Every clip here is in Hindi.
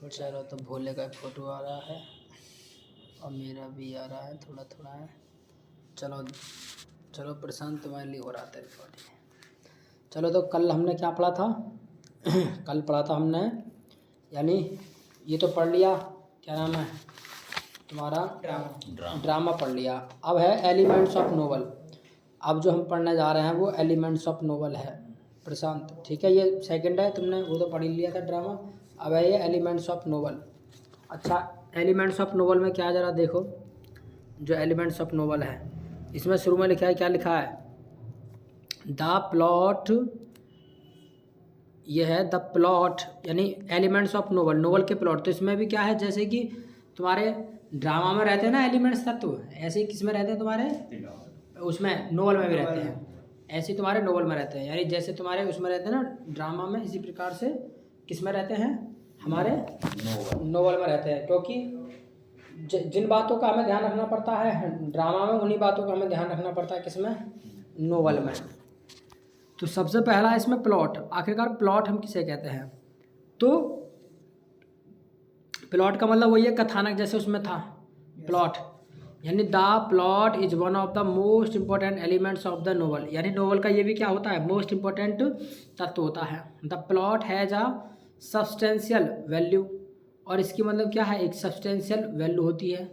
चलो तो भोले का फोटो आ रहा है और मेरा भी आ रहा है, थोड़ा थोड़ा है। चलो चलो प्रशांत, तुम्हारे लिए हो रहा था रिकॉर्डिंग। चलो तो कल हमने क्या पढ़ा था? कल पढ़ा था हमने, यानी ये तो पढ़ लिया, क्या नाम है तुम्हारा, ड्रामा पढ़ लिया। अब है एलिमेंट्स ऑफ नोवेल। अब जो हम पढ़ने जा रहे हैं वो एलिमेंट्स ऑफ नोवेल है प्रशांत, ठीक है। ये सेकंड है, तुमने वो तो पढ़ ही लिया था ड्रामा। अब है ये एलिमेंट्स ऑफ नोवेल। अच्छा, एलिमेंट्स ऑफ नोवेल में क्या, ज़रा देखो जो एलिमेंट्स ऑफ नोवेल है इसमें शुरू में लिखा है, क्या लिखा है? The plot. ये है द प्लॉट, यानी एलिमेंट्स ऑफ नोवेल, नोवेल के प्लॉट। तो इसमें भी क्या है, जैसे कि तुम्हारे ड्रामा में रहते हैं ना एलिमेंट्स तत्व, ऐसे ही किस में रहते हैं तुम्हारे, उसमें नोवेल में भी रहते हैं। ऐसे ही तुम्हारे नोवेल में रहते हैं, यानी जैसे तुम्हारे उसमें रहते हैं ना ड्रामा में, इसी प्रकार से किस में रहते हैं, हमारे नोवेल में रहते हैं। क्योंकि जिन बातों का हमें ध्यान रखना पड़ता है ड्रामा में, उन्हीं बातों का हमें ध्यान रखना पड़ता है किसमें, नोवेल में। तो सबसे पहला है इसमें प्लॉट। आखिरकार प्लॉट हम किसे कहते हैं? तो प्लॉट का मतलब वही है कथानक, जैसे उसमें था प्लॉट, यानी the plot is one of the most important elements of the novel. यानी नोवेल का ये भी क्या होता है, मोस्ट इंपॉर्टेंट तत्व होता है। The plot has a substantial value, और इसकी मतलब क्या है, एक सब्सटेंशियल वैल्यू होती है।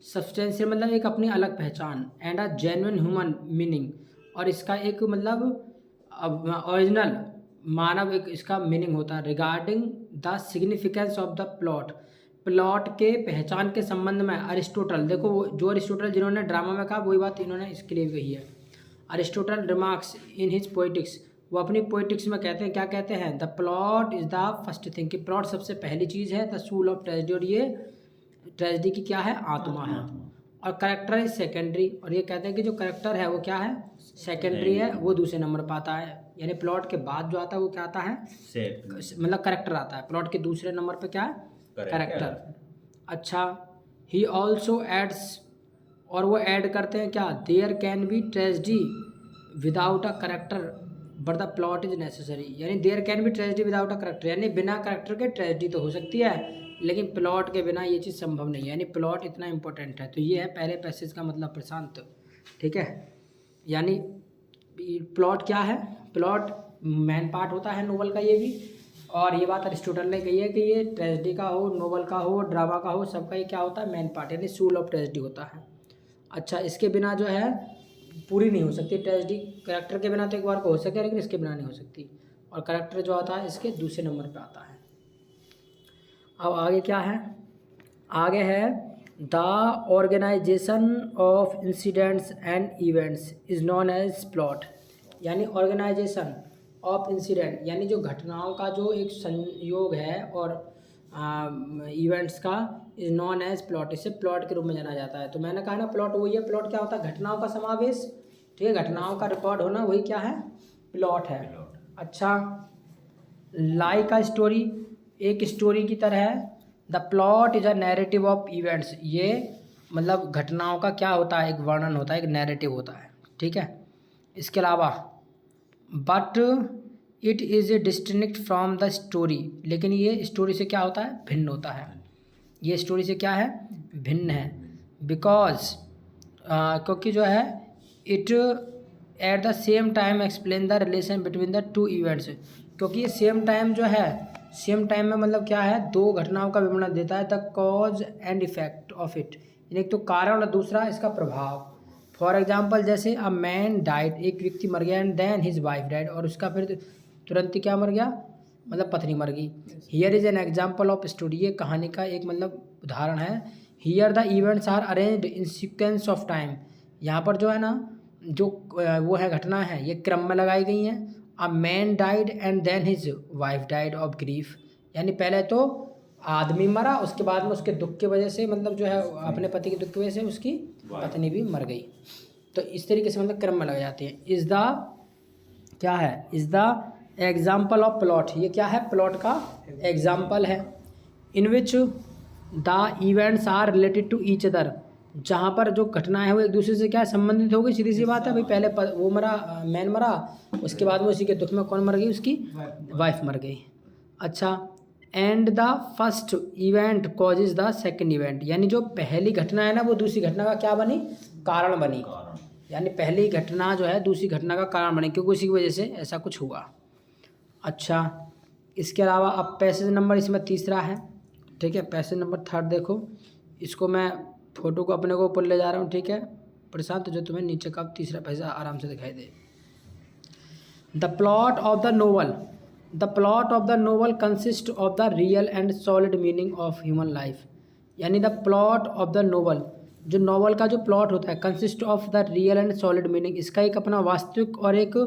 सब्सटेंशियल मतलब एक अपनी अलग पहचान, and a genuine human meaning, और इसका एक मतलब ओरिजिनल मानव एक इसका मीनिंग होता है। Regarding the significance of the plot, plot के पहचान के संबंध में अरिस्टोटल, देखो वो जो अरिस्टोटल जिन्होंने ड्रामा में कहा वही बात इन्होंने इसके लिए कही है। Aristotle remarks in his poetics, वो अपनी पोइटिक्स में कहते हैं, क्या कहते हैं, the plot is the first thing, कि प्लॉट सबसे पहली चीज़ है। द सोल ऑफ ट्रेजेडी, और ये ट्रेजेडी की क्या है, आत्मा है। और करेक्टर इज सेकेंडरी, और ये कहते हैं कि जो करेक्टर है वो क्या है, सेकेंडरी है, वो दूसरे नंबर पर आता है। यानी प्लॉट के बाद जो आता है वो क्या आता है, मतलब करेक्टर आता है। प्लॉट के दूसरे नंबर पर क्या है, करेक्टर। अच्छा, ही ऑल्सो एड्स, और वो ऐड करते हैं क्या, there can be tragedy without a character but the plot is necessary. यानी there can be tragedy without a character, यानी बिना करेक्टर के ट्रेजेडी तो हो सकती है, लेकिन प्लॉट के बिना ये चीज़ संभव नहीं है। यानी प्लॉट इतना इंपॉर्टेंट है। तो ये है पहले पैसेज का मतलब प्रशांत, ठीक है। यानी प्लॉट क्या है, प्लॉट मेन पार्ट होता है नोवेल का ये भी। और ये बात अरिस्टोटल ने कही है कि ये ट्रेजेडी का हो, नोवेल का हो, ड्रामा का हो, सबका ये क्या होता है, मेन पार्ट, यानी सोल ऑफ ट्रेजेडी होता है। अच्छा, इसके बिना जो है पूरी नहीं हो सकती ट्रेजेडी। करेक्टर के बिना तो एक बार को हो सके, लेकिन इसके बिना नहीं हो सकती। और करेक्टर जो आता है इसके दूसरे नंबर पे आता है। अब आगे क्या है, आगे है the organisation of incidents and events is known as plot. यानी ऑर्गेनाइजेशन ऑफ इंसिडेंट, यानी जो घटनाओं का जो एक संयोग है, और इवेंट्स का इज नॉन एज प्लॉट, इसे प्लॉट के रूप में जाना जाता है। तो मैंने कहा ना प्लॉट वही है, प्लॉट क्या होता है, घटनाओं का समावेश, ठीक है, घटनाओं का रिकॉर्ड होना, वही क्या है, प्लॉट है। अच्छा, लाइक अ स्टोरी, एक स्टोरी की तरह है। The plot is a narrative of events, ये मतलब घटनाओं का क्या होता है, एक वर्णन होता है, एक नैरेटिव होता है, ठीक है। इसके अलावा but it is distinct from the story, लेकिन ये स्टोरी से क्या होता है, भिन्न होता है। ये स्टोरी से क्या है, भिन्न है। बिकॉज क्योंकि जो है it at the same time explain the relation between the two events, क्योंकि ये सेम टाइम जो है, सेम टाइम में मतलब क्या है, दो घटनाओं का विवरण देता है। The cause and effect of it, एक तो कारण और दूसरा इसका प्रभाव। फॉर एग्जाम्पल, जैसे अ मैन डाइड, एक व्यक्ति मर गया, and then his wife died, और उसका फिर तुरंत ही क्या मर गया, मतलब पत्नी मर गई। Here is an example of story, ये कहानी का एक मतलब उदाहरण है। Here the events are arranged in sequence of time, यहाँ पर जो है ना, जो वो है घटना है, ये क्रम में लगाई गई हैं। A man died and then his wife died of grief, यानी पहले तो आदमी मरा, उसके बाद में उसके दुख की वजह से, मतलब जो है अपने पति के दुख की वजह से उसकी पत्नी भी मर गई। तो इस तरीके से मतलब क्रम में लगाई जाती है। इज़ द क्या है, is the example of plot, ये क्या है, प्लॉट का एग्जाम्पल है। In which the events are related to each other, जहाँ पर जो घटना है वो एक दूसरे से क्या संबंधित हो गई, सीधी सी बात है भाई, पहले वो मरा, मैन मरा, उसके बाद में उसी के दुख में कौन मर गई, उसकी वाइफ मर गई। अच्छा, and the first event causes the second event, यानी जो पहली घटना है ना वो दूसरी घटना का क्या बनी, कारण बनी। यानी पहली घटना जो है दूसरी घटना का कारण बनी, क्योंकि उसी की वजह से ऐसा कुछ हुआ। अच्छा, इसके अलावा अब पैसेज नंबर इसमें तीसरा है, ठीक है। पैसेज नंबर थर्ड देखो, इसको मैं फोटो को अपने को ऊपर ले जा रहा हूँ, ठीक है प्रशांत, जो तुम्हें नीचे का तीसरा पैसेज आराम से दिखाई दे। The plot of the novel, the plot of the novel consist of the real and solid meaning of human life. यानी the plot of the novel, जो नोवेल का जो प्लॉट होता है, consist of the real and solid meaning, इसका एक अपना वास्तविक और एक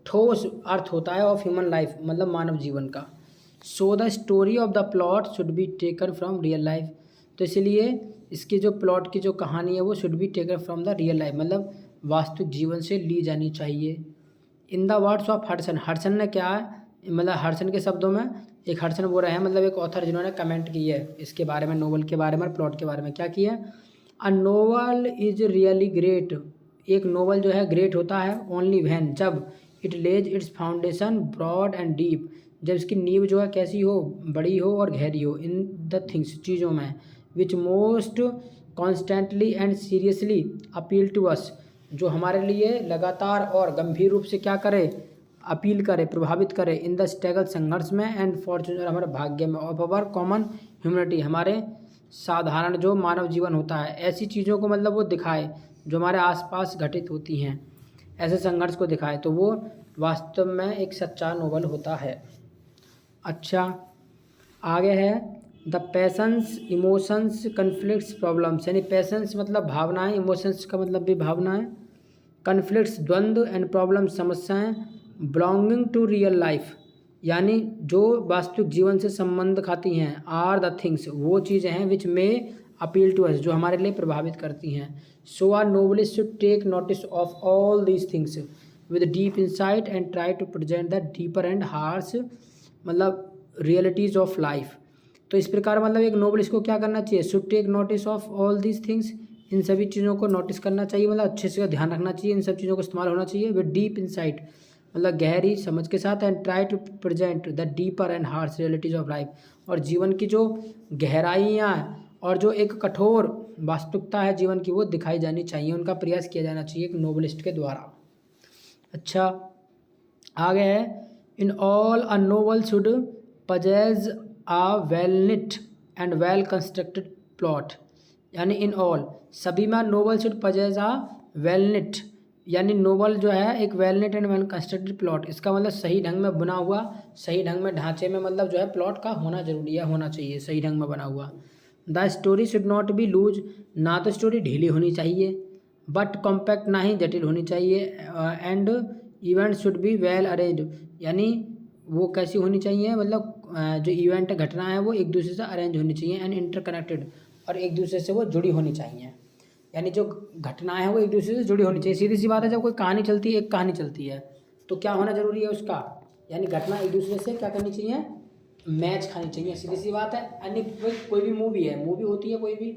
ठोस अर्थ होता है ऑफ ह्यूमन लाइफ, मतलब मानव जीवन का। So the story of the plot should be taken from real life, तो इसलिए इसकी जो प्लॉट की जो कहानी है वो should be taken from the real life, मतलब वास्तविक जीवन से ली जानी चाहिए। In the words of Hudson, Hudson ने क्या है, मतलब हडसन के शब्दों में, एक हडसन बोल रहे हैं मतलब एक ऑथर जिन्होंने कमेंट की है इसके बारे में, नोवेल के बारे में, प्लॉट के बारे में, क्या किया है, a novel is really great, एक नोवेल जो है ग्रेट होता है ओनली व्हेन, जब it lays its foundation broad and deep, जब इसकी नींव जो है कैसी हो, बड़ी हो और गहरी हो, इन द थिंग्स, चीज़ों में, which most constantly and seriously appeal to us, जो हमारे लिए लगातार और गंभीर रूप से क्या करे, अपील करे, प्रभावित करे, इन द स्ट्रगल, संघर्ष में, एंड फॉर्चून, हमारे भाग्य में, ऑफ अवर कॉमन ह्यूमनिटी, हमारे साधारण जो मानव जीवन होता है, ऐसी चीज़ों को मतलब वो दिखाए जो हमारे आसपास घटित होती हैं, ऐसे संघर्ष को दिखाए, तो वो वास्तव में एक सच्चा नोवेल होता है। अच्छा, आगे है the patience, emotions, conflicts, problems, यानी पैशंस मतलब भावनाएं, इमोशंस का मतलब भी भावनाएं, कन्फ्लिक्ट्स द्वंद्व, एंड प्रॉब्लम्स समस्याएं, बिलोंगिंग टू रियल लाइफ, यानी जो वास्तविक जीवन से संबंध खाती हैं, आर द थिंग्स, वो चीज़ें हैं, विच में अपील टू अस, जो हमारे लिए प्रभावित करती हैं। So our novelist should take notice of all these things with deep insight and try to present the deeper and harsh, मतलब रियलिटीज़ ऑफ लाइफ। तो इस प्रकार मतलब एक नोवेलिस्ट को क्या करना चाहिए, should take notice of all these things, इन सभी चीज़ों को नोटिस करना चाहिए, मतलब अच्छे से ध्यान रखना चाहिए, इन सब चीज़ों का इस्तेमाल होना चाहिए, विद डीप इंसाइट, मतलब गहरी समझ के साथ, and try to present the deeper and harsh realities of life, और जीवन की जो गहराइयाँ और जो एक कठोर वास्तविकता है जीवन की, वो दिखाई जानी चाहिए, उनका प्रयास किया जाना चाहिए एक नोवेलिस्ट के द्वारा। अच्छा, आगे है in all a novel should possess a well knit and well constructed plot, यानी इन ऑल, सभी में novel should possess a well knit, यानी नोवेल जो है एक well knit and well constructed plot, इसका मतलब सही ढंग में बना हुआ, सही ढंग में ढांचे में, मतलब जो है प्लॉट का होना जरूरी है, होना चाहिए सही ढंग में बना हुआ। The story should not be loose, ना तो स्टोरी ढीली होनी चाहिए, बट कॉम्पैक्ट, ना ही जटिल होनी चाहिए, and event should be well arranged, यानी वो कैसी होनी चाहिए, मतलब जो इवेंट घटना है वो एक दूसरे से अरेंज होनी चाहिए, एंड इंटरकनेक्टेड, और एक दूसरे से वो जुड़ी होनी चाहिए, यानी जो घटनाएं हैं वो एक दूसरे से जुड़ी होनी चाहिए। सीधी सी बात है, जब कोई कहानी चलती है, एक कहानी चलती है, तो क्या होना जरूरी है उसका, यानी घटना एक दूसरे से क्या करनी चाहिए, मैच खानी चाहिए, सीधी सी बात है। यानी कोई भी मूवी है, मूवी होती है कोई भी,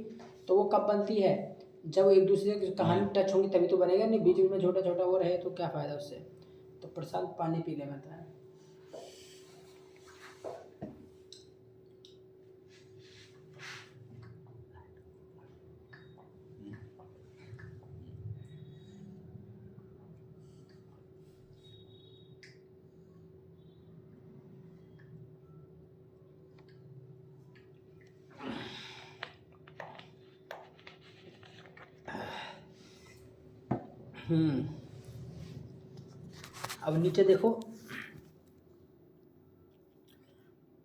तो वो कब बनती है, जब एक दूसरे की कहानी टच होंगी तभी तो बनेगा, नहीं बीच में छोटा छोटा वो रहे तो क्या फ़ायदा उससे। तो प्रशांत पानी पी ले मैं है। अब नीचे देखो।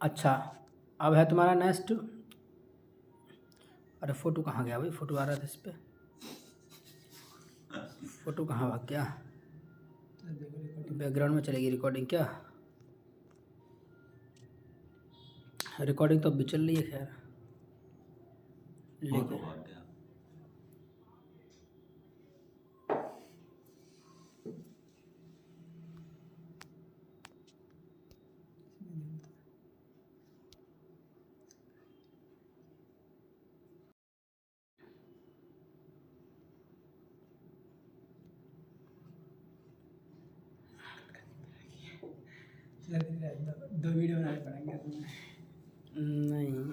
अच्छा, अब है तुम्हारा नेक्स्ट, अरे फोटो कहाँ गया भाई, फोटो आ रहा था इस पर, फोटो कहाँ भाग गया, बैकग्राउंड में चलेगी रिकॉर्डिंग क्या, रिकॉर्डिंग तो अभी चल रही है खैर, लेकिन दो वीडियो बनाने पड़ेंगे। नहीं,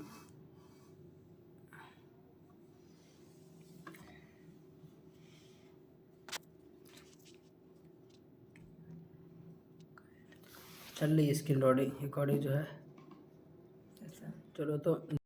चल रही स्क्रीन रिकॉर्डिंग जो है। चलो तो